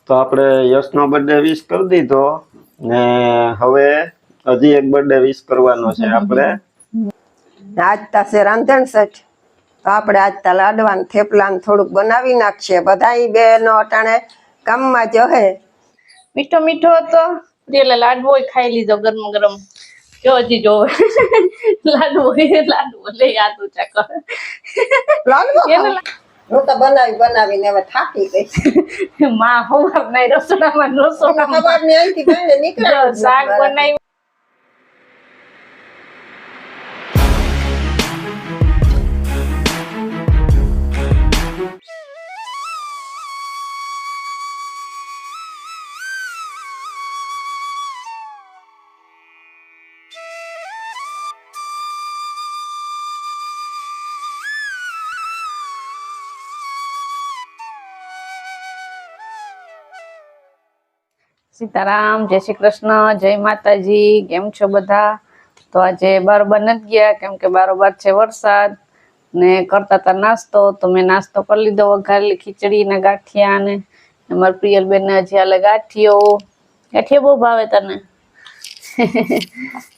તો આપણે યશનો birthday wish કરી દીધો ને હવે હજી એક બર્થડે વિશ કરવાનો છે આપણે. આજ તાસે રાંધણ સેટ તો આપણે આજ તા લાડવા ને થેપલા ને થોડુંક બનાવી નાખીએ. બધાય બેનો અટાણે કામમાં જ હે. મીઠો મીઠો હતો એટલે લાડવો ખાઈ લીધો ગરમ ગરમ. જો હજી જો લાડવો લે યાદ ઊંચા કર લાડવો હું તો બનાવીને હવે થાકી ગઈ. માં હોવાર નહીં રસોડામાં સવારની અહીંથી બહાર નીકળ્યા શાક બનાવ્યું. સીતારામ, જય શ્રી કૃષ્ણ, જય માતાજી. કેમ છો બધા? તો આજે બારોબાર નથી ગયા કેમ કે બારોબાર છે વરસાદ ને કરતા હતા નાસ્તો. તો મેં નાસ્તો કરી લીધો, વઘારેલી ખીચડી ને ગાંઠિયા ને અમારા પ્રિયલ બેન ને હજી હાલે ગાંઠિયો. ગાંઠિયા બહુ ભાવે તને?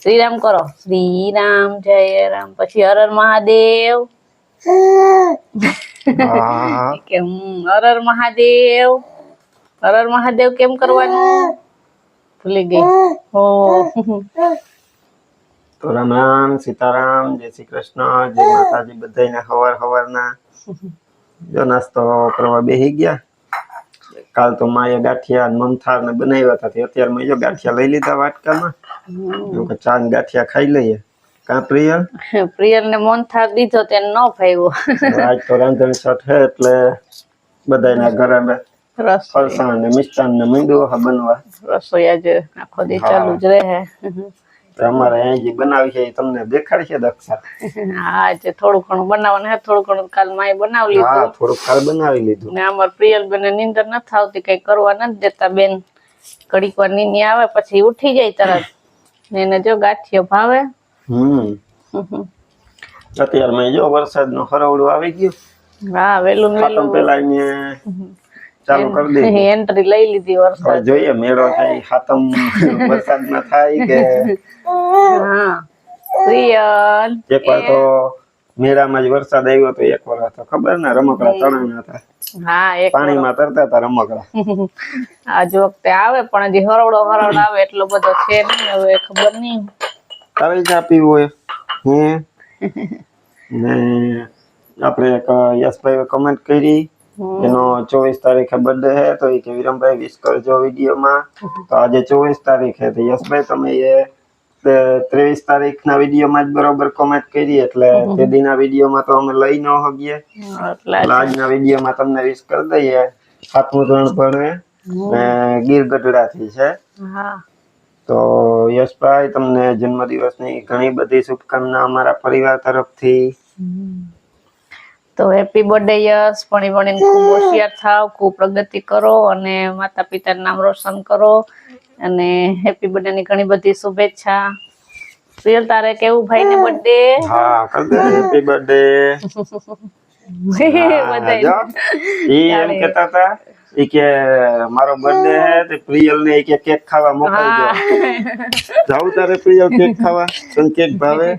શ્રીરામ કરો, શ્રીરામ જય રામ, પછી હર હર મહાદેવ. કે હર હર મહાદેવ, હર હર મહાદેવ કેમ કરવાનું ભૂલી ગઈ. હો તો રામ રામ, સીતારામ, જય શ્રી કૃષ્ણ, જય માતાજી. બધાને હવારના જો નાસ્તો કરવા બેસી ગયા. કાલ તો માએ ગાંઠિયા મમથાર ને બનાવ્યા હતા. અત્યારે મેં જો ગાંઠિયા લઈ લીધા વાટકામાં. ચા ને ગાંઠિયા ખાઈ લઈએ. કા પ્રિયલ? પ્રિયલ ને મોનથાર દીધો તેને ન ભાવ્યો. આજ તો રાંધણ છઠ હે એટલે બધાના ઘરે ફરસાણ ને મિષ્ટાન ને મીંડું બનવા. રસોઈ આજે આખો દી ચાલુ જ રહે. અમારે અહીં જે બનાવી છે એ તમને દેખાડશે દક્ષા. હા, આજે થોડું ઘણું બનાવવાનું હે. થોડું ઘણું કાલ માએ બનાવી લીધું. હા, થોડુંક કાલ બનાવી લીધું. ને અમાર પ્રિયલ બેન નીંદર નથી આવતી, કઈ કરવા નથી દેતા બેન. ઘડીક વાર નીની આવે પછી ઉઠી જાય તરત. એને જો ગાંઠિયો ભાવે. અત્યારે મેં જો વરસાદ નો હરવડું આવી ગયું. હા, વેલું વેલું પેલા ચાલુ કરી દીધી. એન્ટ્રી લઈ લીધી વરસાદ. જોઈએ મેળો થાય હાતમ વરસાદ ના થાય કે. હા પ્રિયલ એકવાર તો મેળામાં જ વરસાદ આવ્યો તો એકવાર તો ખબર ને રમકડા તણાના હતા. હા, પાણીમાં તરતા હતા રમકડા. આજ વખતે આવે પણ હજી હરવડો આવે એટલો બધો છે નહીં. હવે ખબર નહીં તારે ચા પીવું હોય ને આપણે એક યશભાઈ કમેન્ટ કરી એનો 24 તારીખે બર્થડે હે તો એ કે વિરમભાઈ વિશ કરજો વિડીયોમાં. તો આજે 24 તારીખ હે તો યશભાઈ તમે એ 23 તારીખના વિડીયોમાં જ બરોબર કોમેન્ટ કરી એટલે તે દીના વિડીયોમાં તો અમે લઈ ન હગીએ એટલે આજના વિડીયોમાં તમને વિશ કરી દઈએ. 7મું ધોરણ ભણે ને ગીર ગઢડાથી છે. તો યશભાઈ તમને જન્મદિવસની ઘણી બધી શુભકામના અમારા પરિવાર તરફથી. તો હેપી બર્થડે યશ. ભણીને ખૂબ હોશિયાર થાવ, ખૂબ પ્રગતિ કરો અને માતા પિતાનું નામ રોશન કરો અને હેપી બર્થડે ની ઘણી બધી શુભેચ્છા. પ્રિયલ તારે કેવું ભાઈ ને બર્થડે? હા, હેપી બર્થડે. એમ કેતા હતા ઈ કે મારો બર્થડે હે તે પ્રિયલ ને ઈ કે કેક ખાવા મોકલજો. જાવ તારે પ્રિયલ કેક ખાવા? તને કેક ભાવે?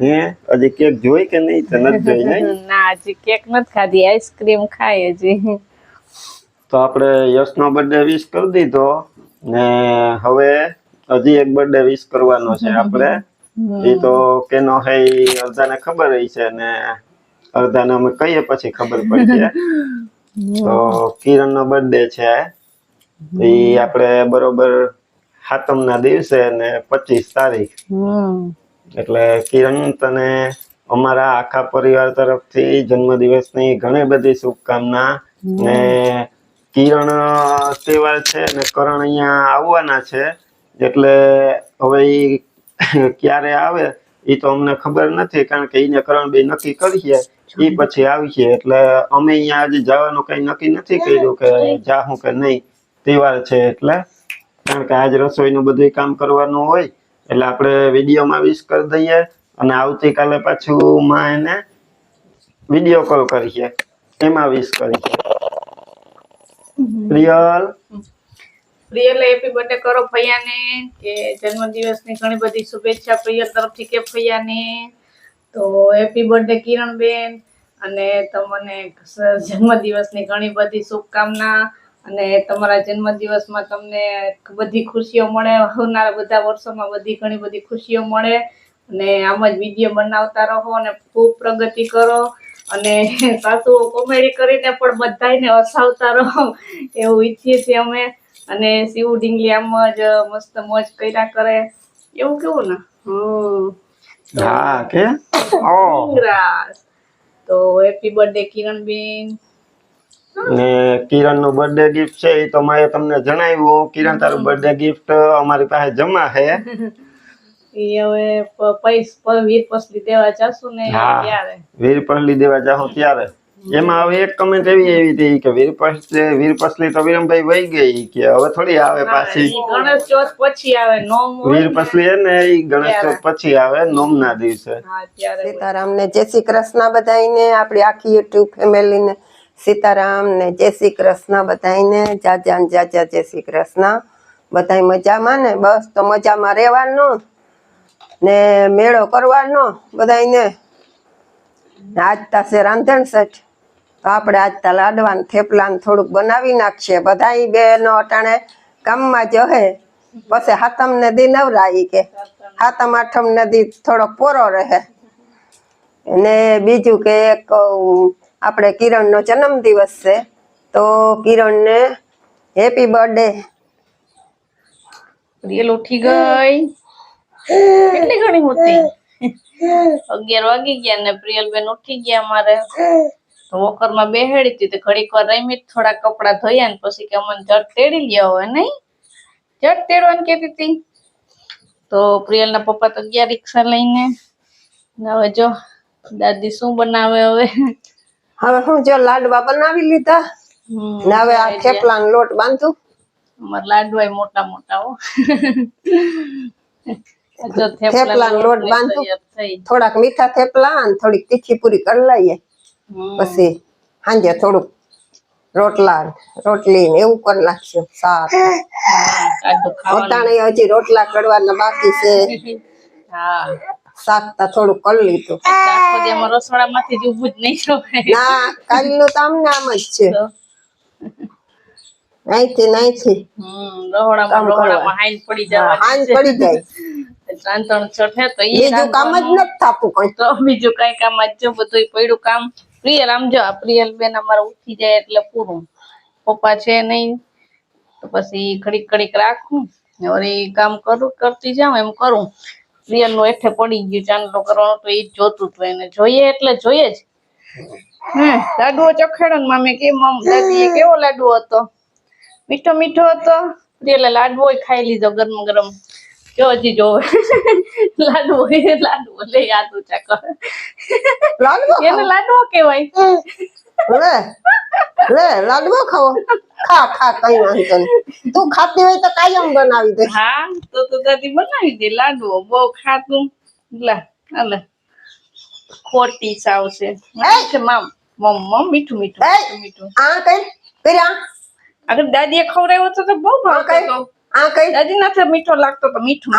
હજી કેક જોઈ કે નહીં? તો નથી જોઈ નહીં? ના, હજી કેક નથી ખાધી, આઈસ્ક્રીમ ખાય હજી. તો આપણે યશનો બર્થડે વિશ કરી દીધો ને હવે હજી એક બર્થડે વિશ કરવાનો છે આપણે. એ તો કેનો હે અડધાને ખબર હઈ છે ને અડધાને અમે કહીએ પછી ખબર પડશે. તો કિરણ નો બર્થડે છે એ આપણે બરોબર હાતમના દિવસે ને 25 તારીખ. એટલે કિરણ તને અમારા આખા પરિવાર તરફથી જન્મદિવસની ઘણી બધી શુભકામના. ને કિરણ તહેવાર છે ને કરણ અહીંયા આવવાના છે એટલે હવે ક્યારે આવે એ તો અમને ખબર નથી કારણ કે એને કરણ બે નક્કી કરીએ એ પછી આવીએ. એટલે અમે અહીંયા આજે જવાનું કઈ નક્કી નથી કર્યું કે જાહું કે નહીં. તહેવાર છે એટલે કારણ કે આજ રસોઈનું બધું કામ કરવાનું હોય એટલે આપણે વિડીયોમાં વિશ કરી દઈએ અને આવતીકાલે પાછું માં એને વિડીયો કોલ કરીએ એમાં વિશ કરીએ. પ્રિયલ પ્રિયલ હેપી બર્થડે કરો ભૈયાને, કે જન્મદિવસની ઘણી બધી શુભેચ્છા પ્રિયલ તરફથી કે ભૈયાને. તો હેપી બર્થડે કિરણબેન, અને તમને જન્મદિવસની ઘણી બધી શુભકામના, અને તમારા જન્મદિવસમાં તમને બધી ખુશીઓ મળે, આવનારા બધા વર્ષોમાં ઘણી બધી ખુશીઓ મળે, અને આમ જ વિડીયો બનાવતા રહો અને ખૂબ પ્રગતિ કરો, અને સાસુ કોમેડી કરીને પણ બધાને હસાવતા રહો એવું ઈચ્છીએ છીએ અમે. અને શિવ ઢીંગલી આમ જ મસ્ત મોજ કર્યા કરે એવું કેવું ને. હા કે તો હેપી બર્થડે કિરણબેન. ને કિરણ નું બર્થડે ગિફ્ટ છે એ તો મેં તમને જણાવ્યું. કિરણ તારું બર્થડે ગિફ્ટ અમારી પાસે જમા છે. એ હવે વીર પસલી દેવા જાશું ને ત્યારે. વીર પસલી દેવા જાહું ત્યારે. એમાં હવે એક કમેન્ટ એવી હતી કે વીર પસલી તો વિરમભાઈ વહી ગઈ, કે હવે થોડી આવે પાછી. ગણેશ ચોથ પછી આવે, નોમ વીર પસલી હે ને એ ગણેશ ચોથ પછી આવે, નોમ ના દિવસે. સીતારામ ને જય શ્રી કૃષ્ણ બધાઈને, આપણી આખી યુટ્યુબ ફેમિલી ને સીતારામ ને જય શ્રી કૃષ્ણ બધાઈને, જાજા જય શ્રી કૃષ્ણ. બધાય મજામાં ને? બસ તો મજામાં રહેવાનું ને મેળો કરવાનો બધાયને. આજ તાસે રાંધણ સેઠ, તો આપણે આજ તા લાડવા ને થેપલા ને થોડુંક બનાવી નાખીએ. બધાય બેનો અટાણે કામમાં જહે, પછી હાતમ ને દી નવરાઈ, કે હાતમ આઠમ ને દી થોડોક પોરો રહે. અને બીજું કે એક આપણે કિરણનો જન્મદિવસ છે, તો કિરણને હેપી બર્થડે. પ્રિયલ ઉઠી ગઈ કેટલી ઘણી હોતી 11 વાગી ગયા ને પ્રિયલ બેન ઉઠી ગયા અમારે. તો વોકર માં બેહાડી હતી, તો ઘડીક વાર રમી, થોડા કપડા ધોયા ને પછી કે અમને જટ તેડી લ્યો હોય નહીં, જટ તેડવાનું કેતી હતી. તો પ્રિયલ ના પપ્પા તો ગયા રિક્ષા લઈને. હવે જો દાદી શું બનાવે હવે. હું જો લાડવા બનાવી લીધા ને હવે આ થેપલાનો લોટ બાંધું. અમાર લાડવા મોટા મોટા હો. જો થેપલાનો લોટ બાંધું, થોડાક મીઠા થેપલા અને થોડીક તીખી પૂરી કરી લઈએ. પછી સાંજે થોડુંક રોટલી ને એવું કરી નાખશું. શાક અટાણે હજી રોટલા કરવાના બાકી છે. શાક તો થોડુંક કરી લીધું. રસોડા માંથી ઉભું જ નહીં. ના, કાલનું તો આમને આમ જ છે. અહીંથી રહોડામાં હાઈન પડી જાય. રાંધણ ચઠે તો બીજું કામ જ નથી થાતું કઈ. તો બીજું કઈ કામ જ જો બધું પડ્યું કામ. પ્રિયલ આમ જો પ્રિયલ બેન અમારે ઉઠી જાય એટલે પૂરું. પપ્પા છે નહીં તો પછી ઘડીક રાખું, વળી કામ કરતી જાઉં એમ કરું. પ્રિયલ નું એઠે પડી ગયું ચાંદલો કરવાનો, તો એ જોતું હતું. એને જોઈએ એટલે જોઈએ જ. લાડવો ચખેડો ને મામી કે દાદી કેવો લાડવો હતો, મીઠો મીઠો હતો. પ્રિયલે લાડવો ખાઈ લીધો ગરમ ગરમ. જો હજી જોવે લાડવો લે યાદ ઊંચા કર. એને લાડવો કેવાય. લાડવો ખાવો, ખા કઈ વાંધો નહીં. તું ખાતી હોય તો કાયમ બનાવી દે. હા તો દાદી બનાવી દે લાડવો. બહુ ખાતું લે ખોટી સાવ છે. મીઠું આ કઈ કર્યા અગર દાદીએ ખવડાવ્યો તો બહુ ભાવતો હતો. દાદી નથી મીઠો લાગતો તો મીઠું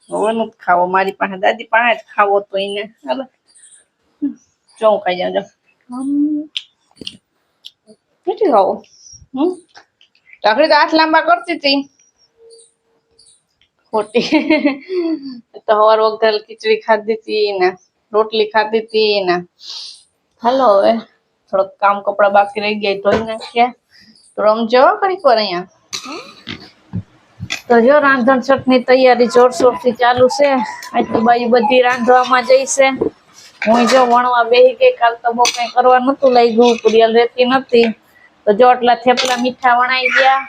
હવે ખાવો મારી પાસે, દાદી પાસે જ ખાવો તો એને ચોં ખાઈ જાવ. કેટલી ખાવો ચાકડી તો હાથ લાંબા કરતી હતી ખોટી. તો હવાર વગર ખીચડી ખાધી હતી ને રોટલી ખાધી હતી ને. હાલો હવે થોડોક કામ કપડા બાકી રહી ગયા ધોઈ નાખ્યા. તો રમજો ઘડીક વાર અહીંયા. તો જો રાંધણ છઠની તૈયારી જોરશોરથી ચાલુ છે. આજુબાજુ બધી રાંધવામાં જઈશે. હું જો વણવા બેહી ગઈ. કાલ તો બહુ કઈ કરવા નતું લાગ્યું, પ્રિયલ રહેતી નથી. તો જો આટલા થેપલા મીઠા વણાઈ ગયા,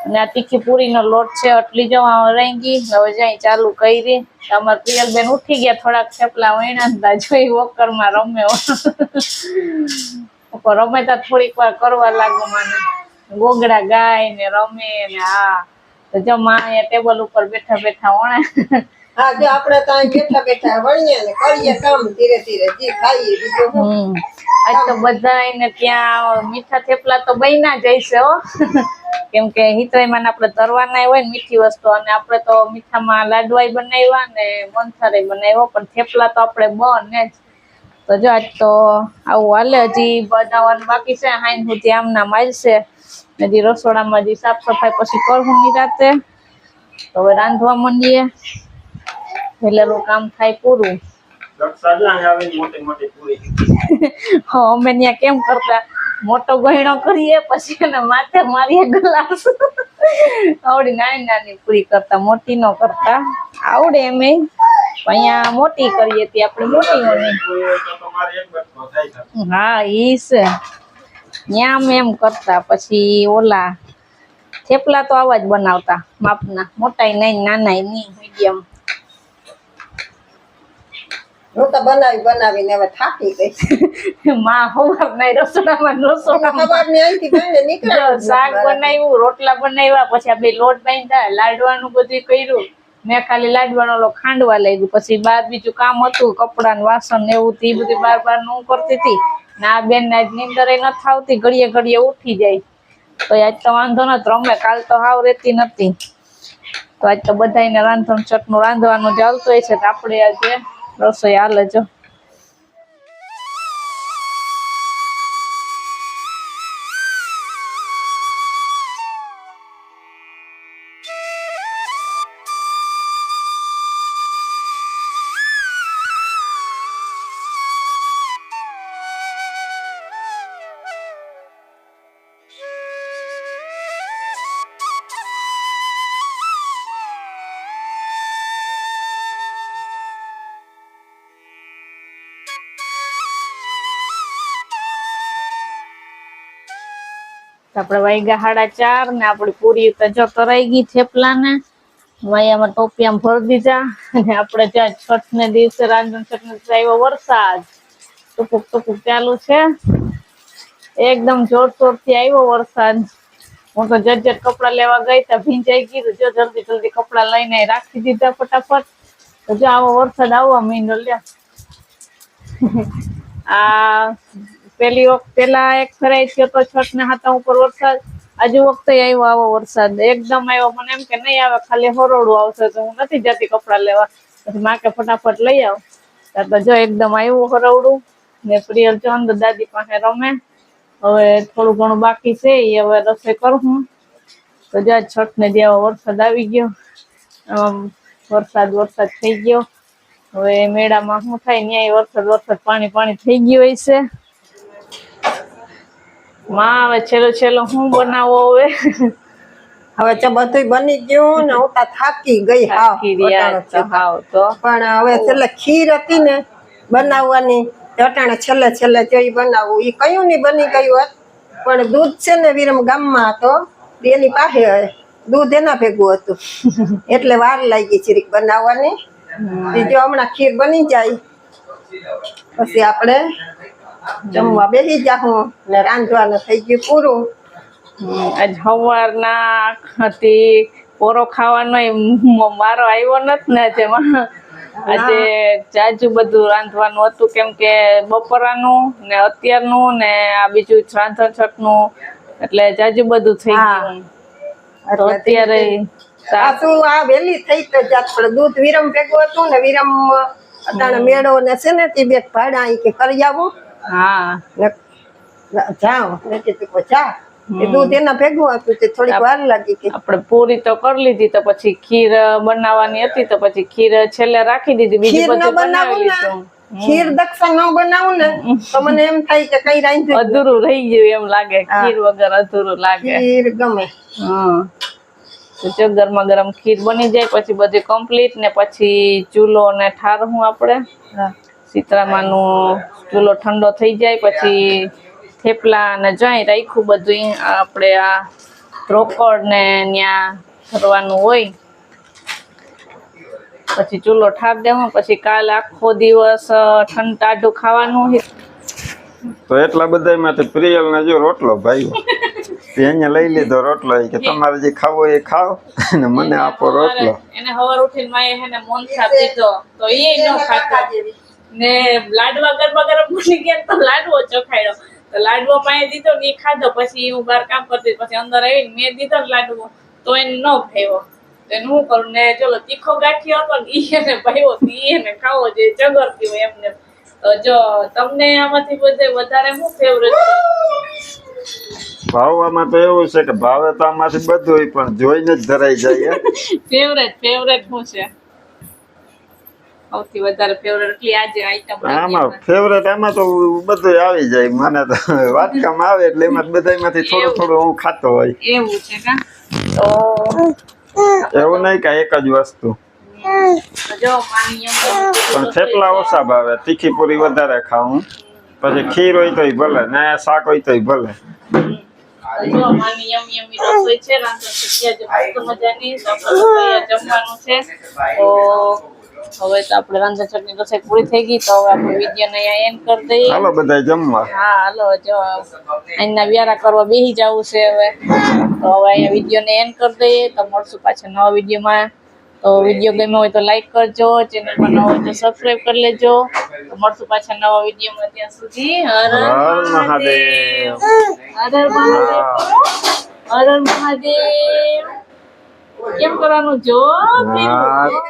અને આ તીખી પૂરીનો લોટ છે આટલી જો રહી ગઈ. હવે જાય ચાલુ કરી. અમાર પ્રિયલ બેન ઉઠી ગયા, થોડાક થેપલા વણ્યા જોઈ વોકરમાં રમે. રમે તો થોડીક વાર કરવા લાગુ માને, ગોગડા ગાય ને રમે ને. હા તો જો માં ટેબલ ઉપર બેઠા વણે હા જો આપણે તો અહીં બેઠા બેઠા વણીએ ને કરીએ કામ ધીરે ધીરે જે ખાઈએ બીજું શું. આજ તો બધા એને ત્યાં મીઠા થેપલા તો બન્યા જ હશે હો કેમ કે હિતરાઈમાં આપણે તરવાના હોય ને મીઠી વસ્તુ અને આપણે તો મીઠામાં લાડવાય બનાવ્યા ને મોહનથાળ બનાવ્યો પણ થેપલા તો આપણે બને જ તો જો આજ તો આવું હાલે હજી બનાવવાનું બાકી છે હાઈન સુધી આમના માલશે હજી રસોડામાં હજી સાફ સફાઈ પછી કરવું નિરાતે તો હવે રાંધવા માંડીએ પેલેલું કામ થાય પૂરું રક્ષા જો અહીં આવીને મોટી મોટી પૂરી હા અમે ત્યાં કેમ કરતા મોટો ગયણો કરીએ પછી એને માથે મારીએ ગ્લાસ આવડી નાની નાની પૂરી કરતા મોટી ન કરતા આવડે એમ અહીંયા મોટી કરીએ તે આપણે મોટી હોની તો તમારે એક વખત થાય છે હા ઈ છે ત્યાં અમે એમ કરતા પછી ઓલા થેપલા તો આવા જ બનાવતા માપના મોટાય નહીં નાનાય નહીં મીડિયમ હું તો બનાવીને હવે થાકી ગઈ માં હવાર નહીં રસોડામાં ખબર નહીં અહીંથી ગઈને નીકળે શાક બનાવ્યું રોટલા બનાવ્યા પછી આપણે લોટ બાંધ્યા લાડવાનું બધું કર્યું મેં ખાલી લાડવાનો ઓલો ખાંડવા લાગ્યું પછી બાર બીજું કામ હતું કપડા ને વાસણ ને એવું એ બધું બાર હું કરતી હતી ને આ બેન ને આજ નીંદર નથી આવતી ઘડીએ ઘડીએ ઉઠી જાય તો આજ તો વાંધો નથી રમે કાલ તો હાવ રહેતી નથી તો આજ તો બધાને રાંધણ ચટનું રાંધવાનું ચાલતું હોય છે તો આપણે આજે રસોઈ હાલે જો આપણે વાગ્યા 4:30 ને આપડી પૂરી તો જો કરાઈ ગઈ થેપલા ને વાયામાં ટોપિયામાં ભરી દીધા અને આપણે ત્યાં છઠ ને દિવસે રાંધણ છઠ આવ્યો વરસાદ ટુકુક ટુકુક ચાલુ છે એકદમ જોરશોર થી આવ્યો વરસાદ હું તો જટ કપડા લેવા ગઈ તા ભીંજાઈ ગઈ જો જલ્દી જલ્દી કપડા લઈને રાખી દીધા ફટાફટ તો જો આવો વરસાદ આવવા માંડ્યો લે આ પેલા એક ફરાઈ થયો તો છઠ ને હાથા ઉપર વરસાદ આજુ વખતે આવ્યો આવો વરસાદ એકદમ આવ્યો મને એમ કે નહીં આવે ખાલી હરોડું આવશે તો હું નથી જતી કપડા લેવા પછી માં કે ફટાફટ લઈ આવ ત્યાં તો જો એકદમ આવ્યું હરોડું ને પ્રિયલ ચંદ દાદી પાસે રમે હવે થોડું ઘણું બાકી છે એ હવે રસોઈ કરું તો જો છઠ ને જેવો વરસાદ આવી ગયો વરસાદ થઈ ગયો હવે મેળામાં શું થાય ન્યાય વરસાદ પાણી થઈ ગયું હોય છે માં હવે છેલ્લો હું બનાવો હવે તો બધું બની ગયું ને હું તો થાકી ગઈ હાવ તો પણ હવે છેલ્લે ખીર હતી ને બનાવવાની અટાણે છેલ્લે જો ઈ બનાવવું ઈ કયું ની બની ગયું હોત પણ દૂધ છે ને વિરમ ગામમાં હતો એની પાસે દૂધ એના ભેગું હતું એટલે વાર લાગી ચીરીક બનાવવાની જો હમણાં ખીર બની જાય પછી આપણે જમવા બેસી જાઉં ને રાંધવાનું થઈ ગયું પૂરું આજ સવારના હતી પોરો ખાવાનો મારો આવ્યો નથી ને આજે જાજુ બધું રાંધવાનું હતું કેમ કે બપોરાનું ને અત્યારનું ને આ બીજું રાંધણ છઠનું એટલે જાજુ બધું થઈ ગયું તો અત્યારે આ વેલી થઈ તો જાત પણ દૂધ વિરમ ભેગું હતું ને વિરમ અટાણે મેળો ને છે ને તે બે ભાડા કે કરી આવું હા જાઓ જા દૂધ એના ભેગું હતું તે થોડીક વાર લાગી કે આપણે પૂરી તો કરી લીધી તો પછી ખીર બનાવવાની હતી તો પછી ખીર છેલ્લે રાખી દીધી બીજું બધું બનાવી લીધું ખીર દક્ષા ન બનાવું ને તો મને એમ થાય કે કઈ રાંધ્યું અધૂરું રહી ગયું એમ લાગે ખીર વગર અધૂરું લાગે ખીર ગમે તો જો ગરમા ગરમ ખીર બની જાય પછી બધી કમ્પ્લીટ ને પછી ચૂલો ને ઠારવું આપણે સીતરામાનું ચૂલો ઠંડો થઈ જાય પછી થેપલા ને જાય રાખ્યું બધું આપણે આ રોકડ ને ત્યાં કરવાનું હોય પછી ચૂલો ઠાર દેવું પછી કાલે આખો દિવસ ટાઢું ખાવાનું તો એટલા બધા માંથી પ્રિયલ ને જો રોટલો ભાઈ તે અહીંયા લઈ લીધો રોટલો ઈ કે તમારે જે ખાવો એ ખાઓ અને મને આપો રોટલો. એને હવાર ઉઠીને માએ હેને મોનથા દીધો તો એ ન ખાતો ને લાડવા ગરબા ગરમ બની ગયા તો લાડવો ચોખાડ્યો તો લાડવો માએ દીધો ને એ ખાધો પછી હું બહાર કામ કરતી પછી અંદર આવીને મેં દીધો ને લાડવો તો એને ન ભાવ્યો તો એને શું કરું ને ચલો તીખો ગાંઠિયો હતો ને ઈ એને ભાવ્યો તો ઈ એને ખાવો જે ચગરતી હોય એમને તો જો તમને આમાંથી બધે વધારે શું ફેવરેટ ભાવવામાં તો એવું છે કે ભાવે તો આમાંથી બધું હોય પણ જોઈને જ ધરાઈ જાય. ફેવરેટ શું છે સૌથી વધારે ફેવરેટ એટલી આજે આઈટમ આમાં ફેવરેટ આમાં તો બધું આવી જાય મને તો વાટકામાં આવે એટલે એમાં બધામાંથી થોડું થોડું હું ખાતો હોય. એવું છે કા તો એવું નહીં કે એક જ વસ્તુ જો માની પણ થેપલા ઓછા ભાવે તીખી પૂરી વધારે ખાઉં પછી ખીર હોય તોય ભલે ને શાક હોય તોય ભલે. જો માની યમી રસોઈ છે રાંધણ શીખ્યા જે મસ્ત મજાની તો આપણે જમવાનું છે તો હવે તો આપણે રાંધણ ચટણી રસોઈ પૂરી થઈ ગઈ તો હવે આપણે વિડીયોને અહીંયા એન્ડ કરી દઈએ. હાલો બધા જમવા. હા હાલો જો અહીંના વ્યારા કરવા બેસી જવું છે હવે તો હવે અહીંયા વિડીયોને એન્ડ કરી દઈએ તો મળશું પાછા નવા વિડીયોમાં. તો વિડીયો ગમ્યો હોય તો લાઈક કરજો, ચેનલમાં નવો હોય તો સબસ્ક્રાઇબ કરી લેજો. તો મળશું પાછા નવા વિડીયોમાં ત્યાં સુધી હર હર મહાદેવ. હર હર મહાદેવ. હર હર મહાદેવ કેમ કરવાનું જો